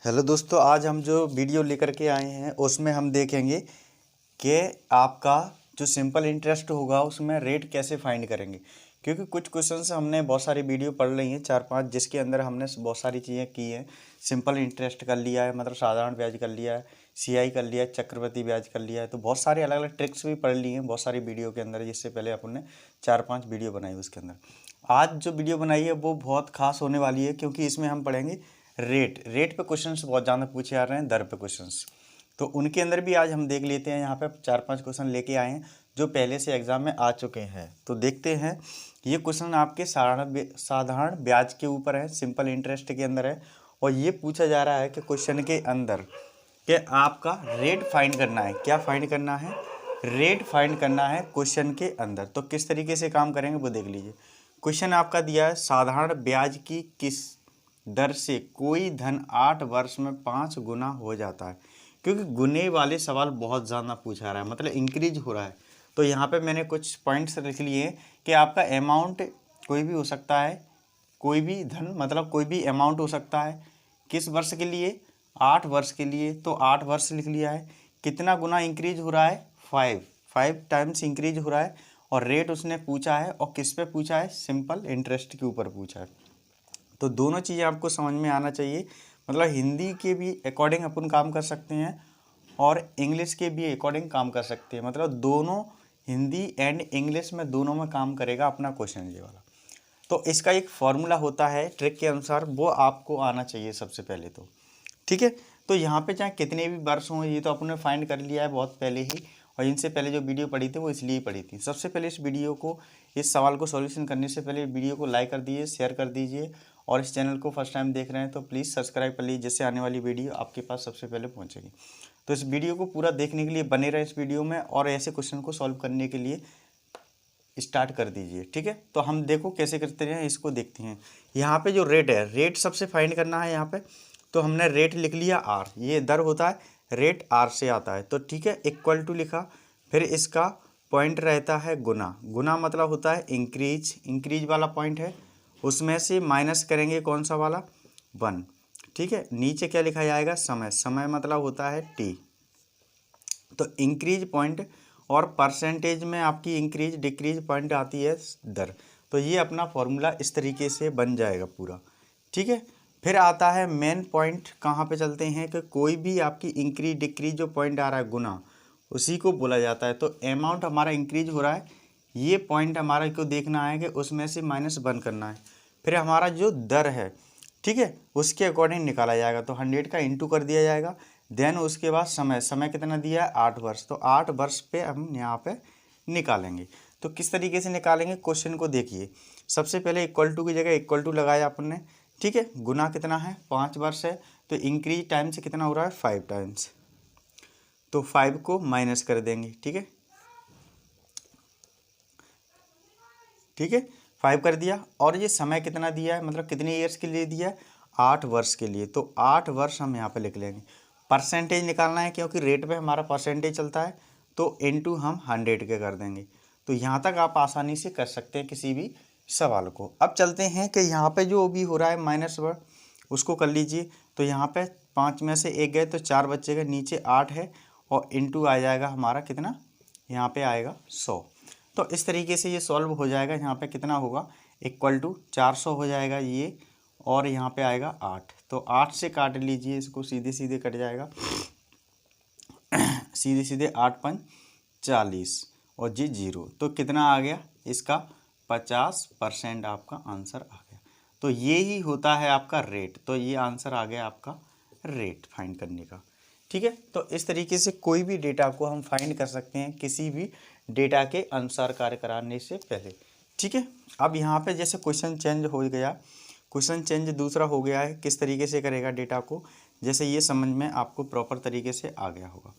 Hello दोस्तों, आज हम जो वीडियो लेकर के आए हैं उसमें हम देखेंगे कि आपका जो सिंपल इंटरेस्ट होगा उसमें रेट कैसे फाइंड करेंगे। क्योंकि कुछ क्वेश्चंस हमने बहुत सारी वीडियो पढ़ ली हैं, 4-5, जिसके अंदर हमने बहुत सारी चीज़ें की हैं। सिंपल इंटरेस्ट कर लिया है, मतलब साधारण ब्याज कर लिया है, सीआई कर लिया है, चक्रवृद्धि ब्याज कर लिया है। तो बहुत सारे अलग अलग ट्रिक्स भी पढ़ ली हैं बहुत सारी वीडियो के अंदर, जिससे पहले अपन ने 4-5 वीडियो बनाई उसके अंदर। आज जो वीडियो बनाई है वो बहुत खास होने वाली है, क्योंकि इसमें हम पढ़ेंगे रेट पे क्वेश्चंस बहुत ज़्यादा पूछे जा रहे हैं, दर पे क्वेश्चंस। तो उनके अंदर भी आज हम देख लेते हैं। यहाँ पे 4-5 क्वेश्चन लेके आए हैं जो पहले से एग्जाम में आ चुके हैं। तो देखते हैं, ये क्वेश्चन आपके साधारण ब्याज के ऊपर है, सिंपल इंटरेस्ट के अंदर है। और ये पूछा जा रहा है कि क्वेश्चन के अंदर कि आपका रेट फाइंड करना है। क्या फाइंड करना है? रेट फाइंड करना है क्वेश्चन के अंदर। तो किस तरीके से काम करेंगे वो देख लीजिए। क्वेश्चन आपका दिया है, साधारण ब्याज की किस दर से कोई धन 8 वर्ष में 5 गुना हो जाता है। क्योंकि गुने वाले सवाल बहुत ज़्यादा पूछा रहा है, मतलब इंक्रीज हो रहा है। तो यहाँ पे मैंने कुछ पॉइंट्स लिख लिए कि आपका अमाउंट कोई भी हो सकता है, कोई भी धन मतलब कोई भी अमाउंट हो सकता है। किस वर्ष के लिए? 8 वर्ष के लिए। तो 8 वर्ष लिख लिया है। कितना गुना इंक्रीज हो रहा है? 5 टाइम्स इंक्रीज हो रहा है। और रेट उसने पूछा है, और किस पे पूछा है? सिंपल इंटरेस्ट के ऊपर पूछा है। तो दोनों चीज़ें आपको समझ में आना चाहिए। मतलब हिंदी के भी अकॉर्डिंग अपन काम कर सकते हैं और इंग्लिश के भी अकॉर्डिंग काम कर सकते हैं। मतलब दोनों, हिंदी एंड इंग्लिश में दोनों में काम करेगा अपना क्वेश्चन ये वाला। तो इसका एक फॉर्मूला होता है ट्रिक के अनुसार, वो आपको आना चाहिए सबसे पहले तो। ठीक है। तो यहाँ पे चाहे कितने भी वर्ष हों, ये तो अपने फाइंड कर लिया है बहुत पहले ही। और इनसे पहले जो वीडियो पढ़ी थी वो इसलिए पढ़ी थी। सबसे पहले इस वीडियो को, इस सवाल को सॉल्यूशन करने से पहले वीडियो को लाइक कर दीजिए, शेयर कर दीजिए। और इस चैनल को फर्स्ट टाइम देख रहे हैं तो प्लीज़ सब्सक्राइब कर लीजिए, जिससे आने वाली वीडियो आपके पास सबसे पहले पहुँचेगी। तो इस वीडियो को पूरा देखने के लिए बने रहे इस वीडियो में, और ऐसे क्वेश्चन को सॉल्व करने के लिए स्टार्ट कर दीजिए। ठीक है। तो हम देखो कैसे करते हैं, इसको देखते हैं। यहाँ पे जो रेट है, रेट सबसे फाइंड करना है यहाँ पे। तो हमने रेट लिख लिया आर, ये दर होता है, रेट आर से आता है। तो ठीक है, इक्वल टू लिखा। फिर इसका पॉइंट रहता है गुना। गुना मतलब होता है इंक्रीज, इंक्रीज वाला पॉइंट है, उसमें से माइनस करेंगे कौन सा वाला? 1। ठीक है। नीचे क्या लिखा जाएगा? समय। समय मतलब होता है टी। तो इंक्रीज पॉइंट और परसेंटेज में आपकी इंक्रीज डिक्रीज पॉइंट आती है दर। तो ये अपना फॉर्मूला इस तरीके से बन जाएगा पूरा। ठीक है। फिर आता है मेन पॉइंट, कहाँ पे चलते हैं कि कोई भी आपकी इंक्रीज डिक्रीज जो पॉइंट आ रहा है गुना, उसी को बोला जाता है। तो अमाउंट हमारा इंक्रीज हो रहा है, ये पॉइंट हमारा को देखना है कि उसमें से -1 करना है। फिर हमारा जो दर है, ठीक है, उसके अकॉर्डिंग निकाला जाएगा। तो 100 का इंटू कर दिया जाएगा। देन उसके बाद समय, समय कितना दिया है? 8 वर्ष। तो 8 वर्ष पे हम यहाँ पे निकालेंगे। तो किस तरीके से निकालेंगे? क्वेश्चन को देखिए। सबसे पहले इक्वल टू की जगह इक्वल टू लगाया अपन ने। ठीक है। गुना कितना है? 5 वर्ष है। तो इंक्रीज टाइम से कितना हो रहा है? 5 टाइम्स। तो 5 को माइनस कर देंगे। ठीक है। ठीक है, 5 कर दिया। और ये समय कितना दिया है, मतलब कितने ईयर्स के लिए दिया है? 8 वर्ष के लिए। तो 8 वर्ष हम यहाँ पे लिख लेंगे। परसेंटेज निकालना है, क्योंकि रेट पे हमारा परसेंटेज चलता है। तो इनटू हम 100 के कर देंगे। तो यहाँ तक आप आसानी से कर सकते हैं किसी भी सवाल को। अब चलते हैं कि यहाँ पे जो भी हो रहा है -1, उसको कर लीजिए। तो यहाँ पे 5 में से 1 गए तो 4 बचेगा, नीचे 8 है, और इनटू आ जाएगा हमारा कितना? यहाँ पे आएगा 100। तो इस तरीके से ये सॉल्व हो जाएगा। यहाँ पे कितना होगा? इक्वल टू 400 हो जाएगा ये, और यहाँ पे आएगा 8। तो 8 से काट लीजिए इसको, सीधे सीधे कट जाएगा। सीधे सीधे 8×5 = 40, और जी 0। तो कितना आ गया इसका? 50% आपका आंसर आ गया। तो ये ही होता है आपका रेट। तो ये आंसर आ गया आपका रेट फाइंड करने का। ठीक है। तो इस तरीके से कोई भी डेटा को हम फाइंड कर सकते हैं, किसी भी डेटा के अनुसार कार्य कराने से पहले। ठीक है। अब यहाँ पे जैसे क्वेश्चन चेंज हो गया, क्वेश्चन चेंज दूसरा हो गया है, किस तरीके से करेगा डेटा को, जैसे ये समझ में आपको प्रॉपर तरीके से आ गया होगा।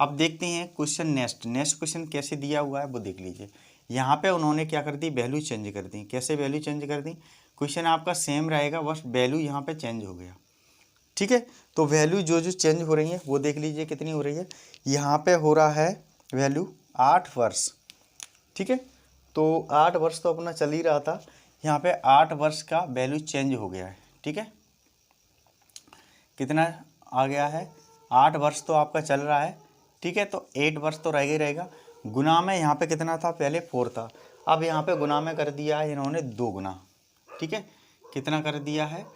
अब देखते हैं क्वेश्चन नेक्स्ट क्वेश्चन कैसे दिया हुआ है वो देख लीजिए। यहाँ पे उन्होंने क्या कर दी? वैल्यू चेंज कर दी। कैसे वैल्यू चेंज कर दी? क्वेश्चन आपका सेम रहेगा, बस वैल्यू यहाँ पे चेंज हो गया। ठीक है। तो वैल्यू जो जो चेंज हो रही है वो देख लीजिए कितनी हो रही है। यहाँ पे हो रहा है वैल्यू 8 वर्ष। ठीक है। तो 8 वर्ष तो अपना चल ही रहा था, यहाँ पे 8 वर्ष का वैल्यू चेंज हो गया है। ठीक है। कितना आ गया है, 8 वर्ष तो आपका चल रहा है, ठीक है। तो 8 वर्ष तो रह ही रहेगा। गुना में यहाँ पे कितना था, पहले 4 था, अब यहाँ पे गुना में कर दिया है इन्होंने 2 गुना, ठीक है। कितना कर दिया है,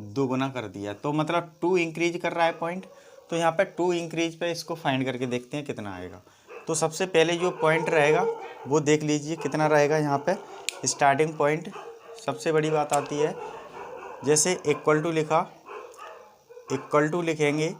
2 गुना कर दिया, तो मतलब 2 इंक्रीज कर रहा है पॉइंट। तो यहाँ पे 2 इंक्रीज पे इसको फाइंड करके देखते हैं कितना आएगा। तो सबसे पहले जो पॉइंट रहेगा वो देख लीजिए कितना रहेगा। यहाँ पे स्टार्टिंग पॉइंट, सबसे बड़ी बात आती है, जैसे इक्वल टू लिखा, इक्वल टू लिखेंगे,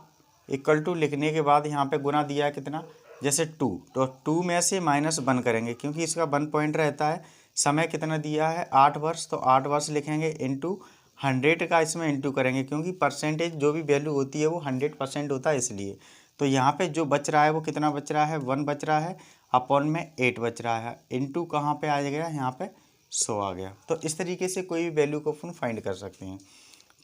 इक्वल टू लिखने के बाद यहाँ पे गुना दिया है कितना, जैसे 2, तो 2 में से -1 करेंगे क्योंकि इसका 1 पॉइंट रहता है। समय कितना दिया है, 8 वर्ष, तो 8 वर्ष लिखेंगे इंटू 100 का इसमें इंटू करेंगे क्योंकि परसेंटेज जो भी वैल्यू होती है वो 100% होता है इसलिए। तो यहाँ पे जो बच रहा है वो कितना बच रहा है, 1 बच रहा है, अपॉन में 8 बच रहा है, इंटू कहाँ पे आ गया, यहाँ पे 100 आ गया। तो इस तरीके से कोई भी वैल्यू को अपन फाइंड कर सकते हैं,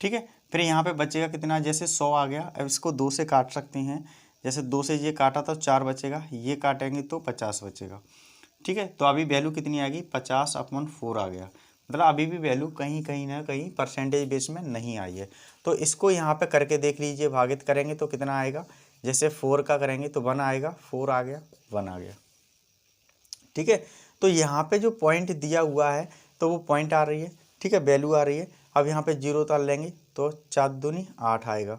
ठीक है। फिर यहाँ पे बचेगा कितना, जैसे 100 आ गया, अब इसको 2 से काट सकते हैं, जैसे 2 से ये काटा तो 4 बचेगा, ये काटेंगे तो 50 बचेगा, ठीक है। तो अभी वैल्यू कितनी आ गई, 50/4 आ गया, मतलब अभी भी वैल्यू कहीं ना कहीं परसेंटेज बेस में नहीं आई है। तो इसको यहाँ पे करके देख लीजिए, भागित करेंगे तो कितना आएगा, जैसे 4 का करेंगे तो 1 आएगा, 4 आ गया, 1 आ गया, ठीक है। तो यहाँ पे जो पॉइंट दिया हुआ है तो वो पॉइंट आ रही है, ठीक है, वैल्यू आ रही है। अब यहाँ पे 0 उतार लेंगे तो 4 दूनी 8 आएगा,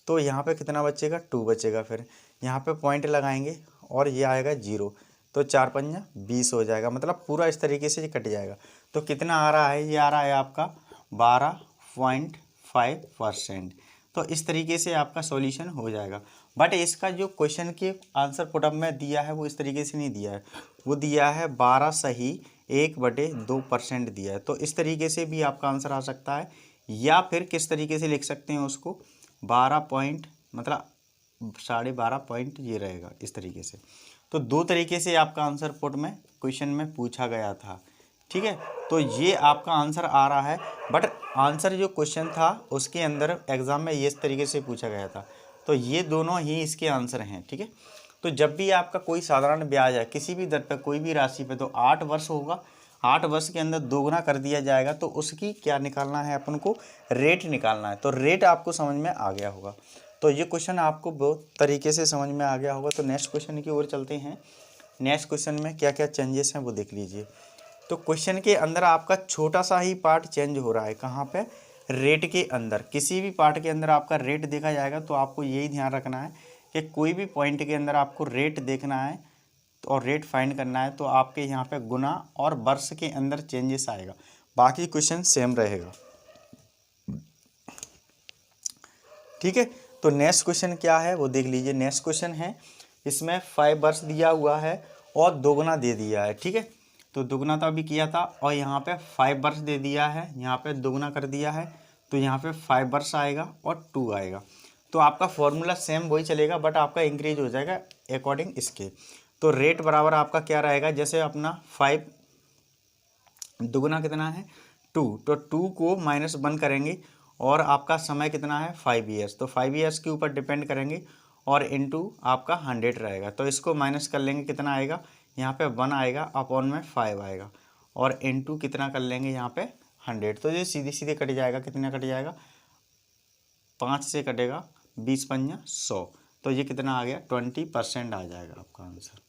तो यहाँ पे कितना बचेगा, 2 बचेगा। फिर यहाँ पे पॉइंट लगाएंगे और ये आएगा 0, तो 4 पंजा 20 हो जाएगा, मतलब पूरा इस तरीके से ये कट जाएगा। तो कितना आ रहा है, ये आ रहा है आपका 12.5%। तो इस तरीके से आपका सॉल्यूशन हो जाएगा। बट इसका जो क्वेश्चन के आंसर पुटअप में दिया है वो इस तरीके से नहीं दिया है, वो दिया है 12 सही 1/2% दिया है। तो इस तरीके से भी आपका आंसर आ सकता है, या फिर किस तरीके से लिख सकते हैं उसको, 12 पॉइंट मतलब 12.5 पॉइंट ये रहेगा इस तरीके से। तो 2 तरीके से आपका आंसर पुट में क्वेश्चन में पूछा गया था, ठीक है। तो ये आपका आंसर आ रहा है, बट आंसर जो क्वेश्चन था उसके अंदर एग्ज़ाम में ये इस तरीके से पूछा गया था। तो ये दोनों ही इसके आंसर हैं, ठीक है। तो जब भी आपका कोई साधारण ब्याज है किसी भी दर पर कोई भी राशि पे, तो 8 वर्ष होगा, 8 वर्ष के अंदर 2 गुना कर दिया जाएगा, तो उसकी क्या निकालना है अपन को, रेट निकालना है। तो रेट आपको समझ में आ गया होगा। तो ये क्वेश्चन आपको बहुत तरीके से समझ में आ गया होगा। तो नेक्स्ट क्वेश्चन की ओर चलते हैं। नेक्स्ट क्वेश्चन में क्या क्या चेंजेस हैं वो देख लीजिए। तो क्वेश्चन के अंदर आपका छोटा सा ही पार्ट चेंज हो रहा है, कहाँ पे, रेट के अंदर। किसी भी पार्ट के अंदर आपका रेट देखा जाएगा तो आपको यही ध्यान रखना है कि कोई भी पॉइंट के अंदर आपको रेट देखना है और रेट फाइंड करना है, तो आपके यहाँ पे गुना और वर्ष के अंदर चेंजेस आएगा, बाकी क्वेश्चन सेम रहेगा, ठीक है। तो नेक्स्ट क्वेश्चन क्या है वो देख लीजिए। नेक्स्ट क्वेश्चन है, इसमें 5 वर्ष दिया हुआ है और 2 गुना दे दिया है, ठीक है। तो 2 गुना तो अभी किया था और यहाँ पे 5 वर्ष दे दिया है, यहाँ पे 2 गुना कर दिया है, तो यहाँ पे 5 वर्ष आएगा और 2 आएगा। तो आपका फॉर्मूला सेम वही चलेगा, बट आपका इंक्रीज हो जाएगा अकॉर्डिंग इसके। तो रेट बराबर आपका क्या रहेगा, जैसे अपना 5 दुगुना कितना है 2, तो 2 को -1 करेंगे और आपका समय कितना है 5 ईयर्स, तो 5 ईयर्स के ऊपर डिपेंड करेंगे और इनटू आपका 100 रहेगा। तो इसको माइनस कर लेंगे, कितना आएगा, यहाँ पे 1 आएगा, अपॉन में 5 आएगा, और इनटू कितना कर लेंगे यहाँ पे 100। तो ये सीधे सीधे कट जाएगा, कितना कट जाएगा, 5 से कटेगा, 20 पंजा 100, तो ये कितना आ गया 20% आ जाएगा आपका आंसर।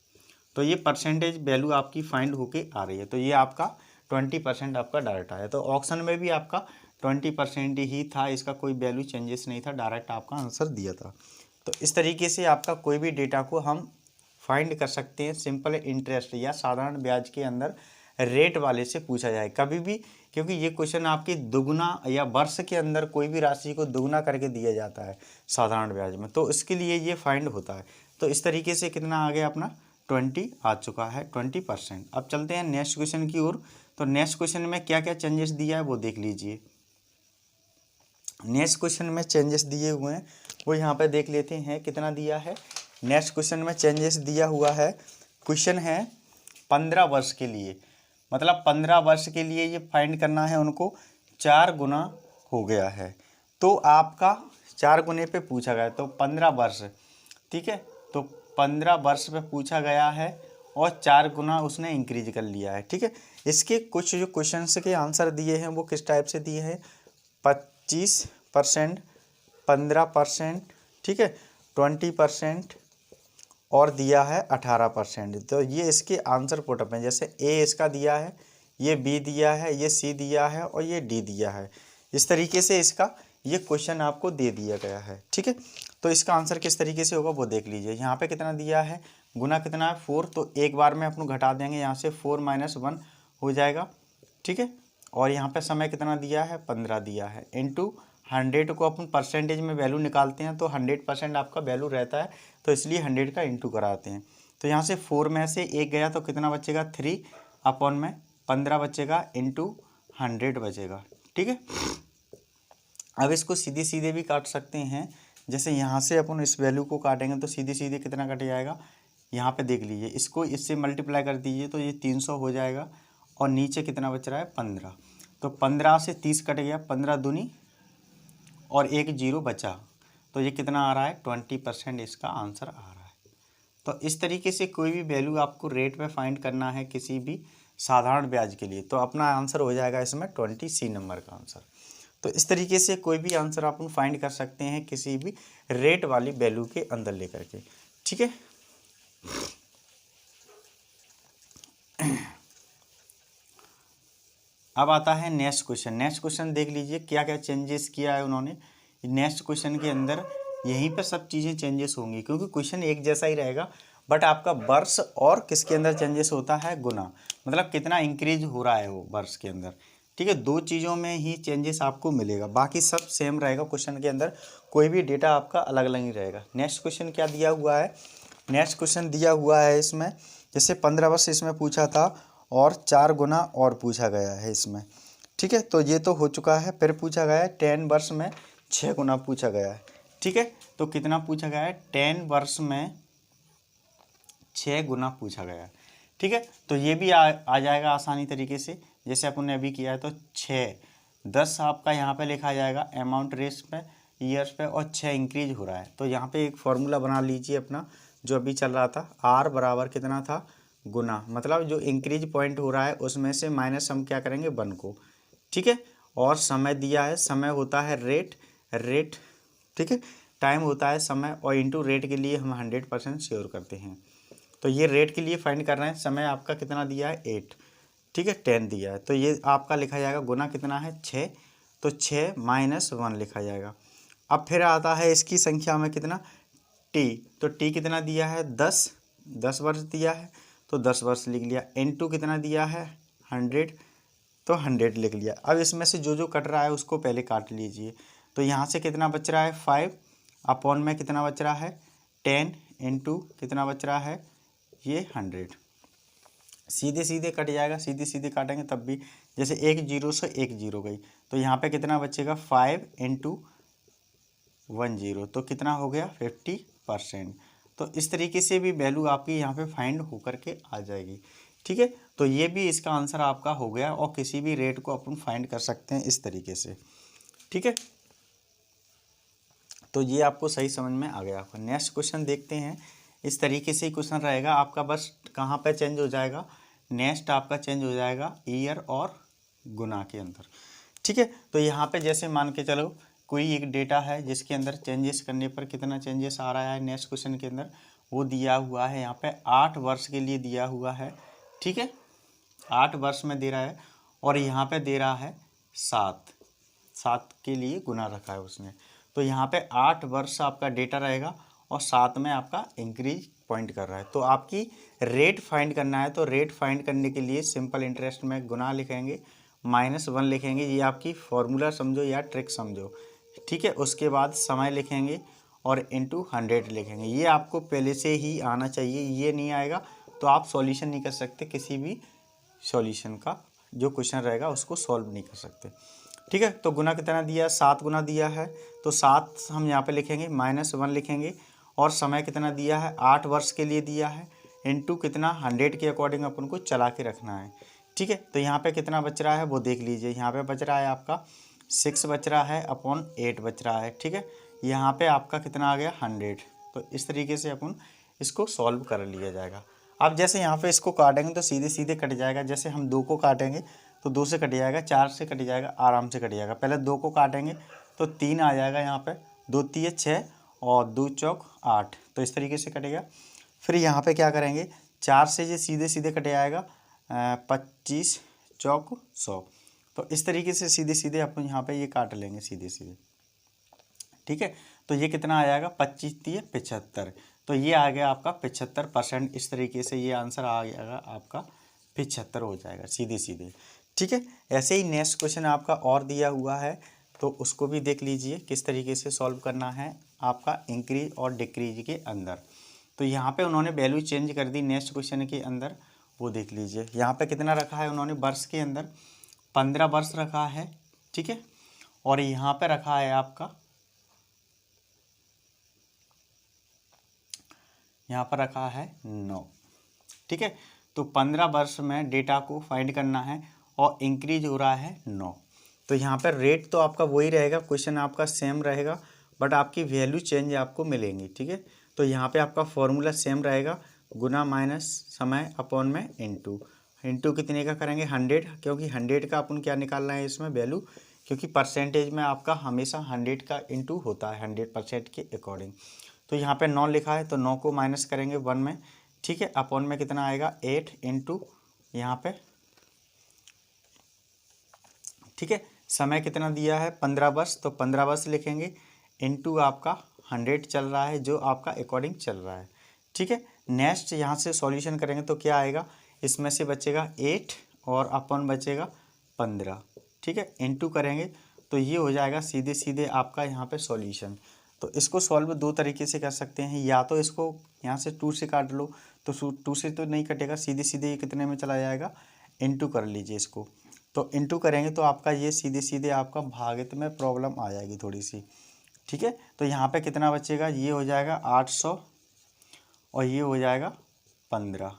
तो ये परसेंटेज वैल्यू आपकी फाइंड होके आ रही है। तो ये आपका 20% आपका डायरेक्ट आया। तो ऑप्शन में भी आपका 20% ही था, इसका कोई वैल्यू चेंजेस नहीं था, डायरेक्ट आपका आंसर दिया था। तो इस तरीके से आपका कोई भी डेटा को हम फाइंड कर सकते हैं सिंपल इंटरेस्ट या साधारण ब्याज के अंदर रेट वाले से पूछा जाए कभी भी, क्योंकि ये क्वेश्चन आपकी दुगुना या वर्ष के अंदर कोई भी राशि को दुगुना करके दिया जाता है साधारण ब्याज में, तो इसके लिए ये फाइंड होता है। तो इस तरीके से कितना आ गया अपना 20 आ चुका है, 20%। अब चलते हैं नेक्स्ट क्वेश्चन की ओर। तो नेक्स्ट क्वेश्चन में क्या क्या चेंजेस दिया है वो देख लीजिए। नेक्स्ट क्वेश्चन में चेंजेस दिए हुए हैं वो यहाँ पे देख लेते हैं कितना दिया है। नेक्स्ट क्वेश्चन में चेंजेस दिया हुआ है, क्वेश्चन है 15 वर्ष के लिए, मतलब 15 वर्ष के लिए ये फाइंड करना है उनको, 4 गुना हो गया है, तो आपका 4 गुने पे पूछा गया, तो 15 वर्ष, ठीक है। तो 15 वर्ष पे पूछा गया है और 4 गुना उसने इंक्रीज कर लिया है, ठीक है। इसके कुछ जो क्वेश्चंस के आंसर दिए हैं वो किस टाइप से दिए हैं, 25%, 15%, ठीक है, 20% और दिया है 18%। तो ये इसके आंसर पुटअप हैं। जैसे ए इसका दिया है, ये बी दिया है, ये सी दिया है और ये डी दिया है। इस तरीके से इसका ये क्वेश्चन आपको दे दिया गया है, ठीक है। तो इसका आंसर किस तरीके से होगा वो देख लीजिए। यहाँ पे कितना दिया है, गुना कितना है 4, तो एक बार में अपन घटा देंगे यहाँ से 4 - 1 हो जाएगा, ठीक है। और यहाँ पे समय कितना दिया है, 15 दिया है, इंटू 100 को अपन परसेंटेज में वैल्यू निकालते हैं तो 100% आपका वैल्यू रहता है, तो इसलिए 100 का इंटू कराते हैं। तो यहाँ से 4 में से 1 गया तो कितना बचेगा, 3 अपॉन में 15 बचेगा, इंटू 100 बचेगा, ठीक है। अब इसको सीधे सीधे भी काट सकते हैं। जैसे यहाँ से अपन इस वैल्यू को काटेंगे तो सीधे सीधे कितना कट जाएगा, यहाँ पे देख लीजिए, इसको इससे मल्टीप्लाई कर दीजिए तो ये 300 हो जाएगा। और नीचे कितना बच रहा है, 15। तो 15 से 30 कट गया, 15 दूनी और 1 0 बचा, तो ये कितना आ रहा है, 20% इसका आंसर आ रहा है। तो इस तरीके से कोई भी वैल्यू आपको रेट में फाइंड करना है किसी भी साधारण ब्याज के लिए, तो अपना आंसर हो जाएगा इसमें 20C नंबर का आंसर। तो इस तरीके से कोई भी आंसर आप फाइंड कर सकते हैं किसी भी रेट वाली वैल्यू के अंदर लेकर के, ठीक है। अब आता है नेक्स्ट क्वेश्चन। नेक्स्ट क्वेश्चन देख लीजिए क्या क्या चेंजेस किया है उन्होंने। नेक्स्ट क्वेश्चन के अंदर यहीं पर सब चीज़ें चेंजेस होंगी, क्योंकि क्वेश्चन एक जैसा ही रहेगा, बट आपका वर्ष और किसके अंदर चेंजेस होता है, गुना, मतलब कितना इंक्रीज हो रहा है वो वर्ष के अंदर, ठीक है। दो चीज़ों में ही चेंजेस आपको मिलेगा, बाकी सब सेम रहेगा। क्वेश्चन के अंदर कोई भी डेटा आपका अलग अलग ही रहेगा। नेक्स्ट क्वेश्चन क्या दिया हुआ है, नेक्स्ट क्वेश्चन दिया हुआ है इसमें, जैसे 15 वर्ष इसमें पूछा था और 4 गुना और पूछा गया है इसमें, ठीक है। तो ये तो हो चुका है। फिर पूछा गया है 10 वर्ष में 6 गुना पूछा गया है, ठीक है। तो कितना पूछा गया है, 10 वर्ष में 6 गुना पूछा गया है, ठीक है। तो ये भी आ जाएगा आसानी तरीके से, जैसे अपन ने अभी किया है। तो 6 10 आपका यहाँ पे लिखा जाएगा अमाउंट रेस पे, ईयर्स पे, और 6 इंक्रीज हो रहा है। तो यहाँ पे एक फॉर्मूला बना लीजिए अपना जो अभी चल रहा था, आर बराबर कितना था, गुना, मतलब जो इंक्रीज पॉइंट हो रहा है उसमें से माइनस हम क्या करेंगे, 1 को, ठीक है। और समय दिया है, समय होता है रेट, ठीक है, टाइम होता है समय, और इंटू रेट के लिए हम 100% श्योर करते हैं। तो ये रेट के लिए फाइंड कर रहे हैं। समय आपका कितना दिया है, 8, ठीक है, 10 दिया है, तो ये आपका लिखा जाएगा, गुना कितना है, 6, तो 6 - 1 लिखा जाएगा। अब फिर आता है इसकी संख्या में कितना, टी, तो टी कितना दिया है, 10 वर्ष दिया है, तो 10 वर्ष लिख लिया। इनटू कितना दिया है, 100, तो 100 लिख लिया। अब इसमें से जो जो कट रहा है उसको पहले काट लीजिए। तो यहाँ से कितना बच रहा है, 5 अपॉन में कितना बच रहा है, 10 इंटू कितना बच रहा है, ये 100। सीधे सीधे कट जाएगा, सीधे सीधे काटेंगे तब भी, जैसे 1 0 से 1 0 गई, तो यहाँ पे कितना बचेगा, 5 इंटू 10, तो कितना हो गया, 50%। तो इस तरीके से भी वैल्यू आपकी यहाँ पे फाइंड होकर के आ जाएगी, ठीक है। तो ये भी इसका आंसर आपका हो गया, और किसी भी रेट को अपन फाइंड कर सकते हैं इस तरीके से, ठीक है। तो ये आपको सही समझ में आ गया। आपका नेक्स्ट क्वेश्चन देखते हैं। इस तरीके से ही क्वेश्चन रहेगा आपका, बस कहाँ पे चेंज हो जाएगा, नेक्स्ट आपका चेंज हो जाएगा ईयर और गुना के अंदर, ठीक है। तो यहाँ पे जैसे मान के चलो कोई एक डेटा है जिसके अंदर चेंजेस करने पर कितना चेंजेस आ रहा है, नेक्स्ट क्वेश्चन के अंदर वो दिया हुआ है। यहाँ पे 8 वर्ष के लिए दिया हुआ है, ठीक है, 8 वर्ष में दे रहा है, और यहाँ पे दे रहा है 7 के लिए गुना रखा है उसने। तो यहाँ पे 8 वर्ष आपका डेटा रहेगा और 7 में आपका इंक्रीज पॉइंट कर रहा है। तो आपकी रेट फाइंड करना है, तो रेट फाइंड करने के लिए सिंपल इंटरेस्ट में गुना लिखेंगे, -1 लिखेंगे, ये आपकी फॉर्मूला समझो या ट्रिक समझो, ठीक है। उसके बाद समय लिखेंगे और इंटू 100 लिखेंगे। ये आपको पहले से ही आना चाहिए, ये नहीं आएगा तो आप सॉल्यूशन नहीं कर सकते, किसी भी सॉल्यूशन का जो क्वेश्चन रहेगा उसको सॉल्व नहीं कर सकते, ठीक है। तो गुना कितना दिया है, 7 गुना दिया है, तो 7 हम यहाँ पे लिखेंगे, -1 लिखेंगे, और समय कितना दिया है, 8 वर्ष के लिए दिया है, इंटू कितना 100 के अकॉर्डिंग अपन को चला के रखना है, ठीक है। तो यहाँ पे कितना बच रहा है वो देख लीजिए। यहाँ पे बच रहा है आपका 6 बच रहा है अपॉन 8 बच रहा है, ठीक है। यहाँ पे आपका कितना आ गया, 100। तो इस तरीके से अपन इसको सॉल्व कर लिया जाएगा। अब जैसे यहाँ पे इसको काटेंगे तो सीधे सीधे कट जाएगा। जैसे हम 2 को काटेंगे तो 2 से कट जाएगा, 4 से कट जाएगा, आराम से कट जाएगा। पहले 2 को काटेंगे तो 3 आ जाएगा यहाँ पे, 2 तिये 6 और 2 चौक 8, तो इस तरीके से कटेगा। फिर यहाँ पे क्या करेंगे, 4 से ये सीधे सीधे कटे आएगा 25 चौक 100, तो इस तरीके से सीधे सीधे अपन यहाँ पे ये काट लेंगे सीधे सीधे, ठीक है। तो ये कितना आ जाएगा, 25 तिये 75, तो ये आ गया आपका 75%। इस तरीके से ये आंसर आ गया आपका 75 हो जाएगा सीधे सीधे, ठीक है। ऐसे ही नेक्स्ट क्वेश्चन आपका और दिया हुआ है, तो उसको भी देख लीजिए किस तरीके से सॉल्व करना है आपका इंक्रीज और डिक्रीज के अंदर। तो यहाँ पे उन्होंने वैल्यू चेंज कर दी नेक्स्ट क्वेश्चन के अंदर, वो देख लीजिए। यहाँ पे कितना रखा है उन्होंने वर्ष के अंदर, 15 वर्ष रखा है, ठीक है। और यहाँ पे रखा है आपका, यहाँ पर रखा है 9, ठीक है। तो 15 वर्ष में डेटा को फाइंड करना है और इंक्रीज हो रहा है 9। तो यहाँ पर रेट तो आपका वही रहेगा, क्वेश्चन आपका सेम रहेगा, बट आपकी वैल्यू चेंज आपको मिलेंगी, ठीक है। तो यहाँ पे आपका फॉर्मूला सेम रहेगा, गुना माइनस समय अपॉन में इंटू। इंटू कितने का करेंगे, 100, क्योंकि 100 का अपन क्या निकालना है इसमें वैल्यू, क्योंकि परसेंटेज में आपका हमेशा 100 का इंटू होता है 100% के अकॉर्डिंग। तो यहाँ पे 9 लिखा है, तो 9 को माइनस करेंगे 1 में, ठीक है। अपॉन में कितना आएगा 8 इंटू यहाँ पे, ठीक है। समय कितना दिया है 15 वर्ष, तो 15 वर्ष लिखेंगे, इंटू आपका 100 चल रहा है जो आपका अकॉर्डिंग चल रहा है, ठीक है। नेक्स्ट यहाँ से सॉल्यूशन करेंगे तो क्या आएगा, इसमें से बचेगा 8 और अपॉन बचेगा 15, ठीक है। इंटू करेंगे तो ये हो जाएगा सीधे सीधे आपका यहाँ पे सॉल्यूशन। तो इसको सॉल्व 2 तरीके से कर सकते हैं, या तो इसको यहाँ से 2 से काट लो, तो 2 से तो नहीं कटेगा, सीधे सीधे ये कितने में चला जाएगा, इंटू कर लीजिए इसको। तो इंटू करेंगे तो आपका ये सीधे सीधे आपका भागित में प्रॉब्लम आ जाएगी थोड़ी सी, ठीक है। तो यहाँ पे कितना बचेगा, ये हो जाएगा 800 और ये हो जाएगा 15,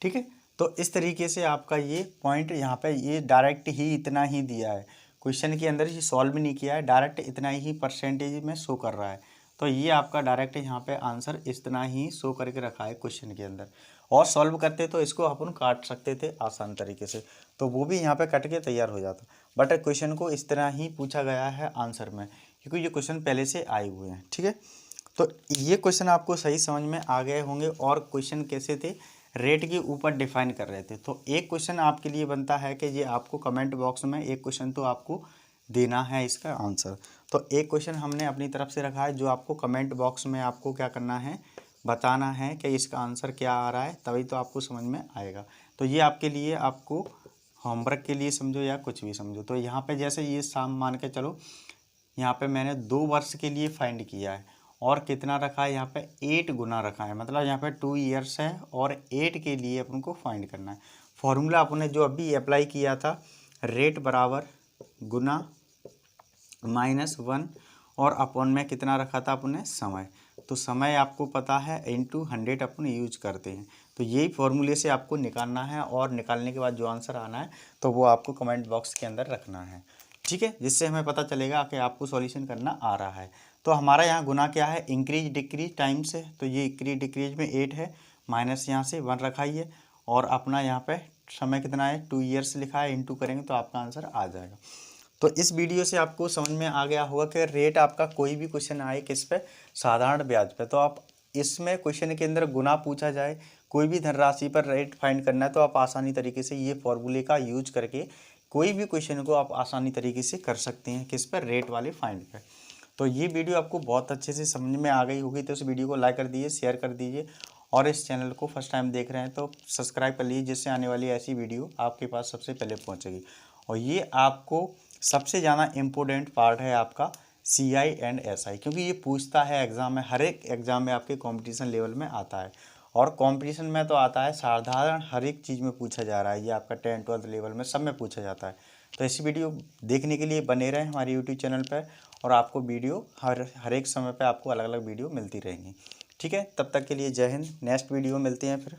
ठीक है। तो इस तरीके से आपका ये पॉइंट यहाँ पे ये डायरेक्ट ही इतना ही दिया है, क्वेश्चन के अंदर ये सॉल्व नहीं किया है, डायरेक्ट इतना ही परसेंटेज में शो कर रहा है। तो ये आपका डायरेक्ट यहाँ पे आंसर इतना ही शो करके रखा है क्वेश्चन के अंदर। और सॉल्व करते तो इसको अपन काट सकते थे आसान तरीके से, तो वो भी यहाँ पे कट के तैयार हो जाता, बट क्वेश्चन को इस तरह ही पूछा गया है आंसर में, क्योंकि ये क्वेश्चन पहले से आए हुए हैं, ठीक है। तो ये क्वेश्चन आपको सही समझ में आ गए होंगे। और क्वेश्चन कैसे थे, रेट के ऊपर डिफाइन कर रहे थे। तो एक क्वेश्चन आपके लिए बनता है कि ये आपको कमेंट बॉक्स में एक क्वेश्चन तो आपको देना है इसका आंसर। तो एक क्वेश्चन हमने अपनी तरफ से रखा है जो आपको कमेंट बॉक्स में आपको क्या करना है, बताना है कि इसका आंसर क्या आ रहा है, तभी तो आपको समझ में आएगा। तो ये आपके लिए, आपको होमवर्क के लिए समझो या कुछ भी समझो। तो यहाँ पे जैसे ये शाम मान के चलो, यहाँ पे मैंने 2 वर्ष के लिए फाइंड किया है और कितना रखा है, यहाँ पे 8 गुना रखा है, मतलब यहाँ पे 2 ईयर्स है और 8 के लिए अपन को फाइंड करना है। फॉर्मूला अपने जो अभी अप्लाई किया था, रेट बराबर गुना -1 और अपॉन में कितना रखा था अपने, समय। तो समय आपको पता है इंटू 100 अपन यूज करते हैं। तो यही फॉर्मूले से आपको निकालना है और निकालने के बाद जो आंसर आना है तो वो आपको कमेंट बॉक्स के अंदर रखना है, ठीक है, जिससे हमें पता चलेगा कि आपको सॉल्यूशन करना आ रहा है। तो हमारा यहाँ गुना क्या है, इंक्रीज डिक्रीज टाइम से, तो ये इंक्रीज डिक्रीज में 8 है, माइनस यहाँ से 1 रखा ही है, और अपना यहाँ पे समय कितना है 2 ईयर्स लिखा है, इंटू करेंगे तो आपका आंसर आ जाएगा। तो इस वीडियो से आपको समझ में आ गया होगा कि रेट आपका कोई भी क्वेश्चन आए किस पे, साधारण ब्याज पे, तो आप इसमें क्वेश्चन के अंदर गुना पूछा जाए, कोई भी धनराशि पर रेट फाइंड करना है, तो आप आसानी तरीके से ये फॉर्मूले का यूज करके कोई भी क्वेश्चन को आप आसानी तरीके से कर सकते हैं, किस पर, रेट वाले फाइंड पे। तो ये वीडियो आपको बहुत अच्छे से समझ में आ गई होगी, तो इस वीडियो को लाइक कर दीजिए, शेयर कर दीजिए, और इस चैनल को फर्स्ट टाइम देख रहे हैं तो सब्सक्राइब कर लीजिए, जिससे आने वाली ऐसी वीडियो आपके पास सबसे पहले पहुँचेगी। और ये आपको सबसे ज़्यादा इम्पोर्टेंट पार्ट है आपका CI एंड SI, क्योंकि ये पूछता है एग्ज़ाम में, हर एक एग्ज़ाम में आपके कंपटीशन लेवल में आता है, और कंपटीशन में तो आता है साधारण, हर एक चीज़ में पूछा जा रहा है, ये आपका 10th 12th लेवल में सब में पूछा जाता है। तो ऐसी वीडियो देखने के लिए बने रहें हमारे यूट्यूब चैनल पर, और आपको वीडियो हर एक समय पर आपको अलग अलग वीडियो मिलती रहेंगी, ठीक है। तब तक के लिए जय हिंद, नेक्स्ट वीडियो मिलते हैं फिर।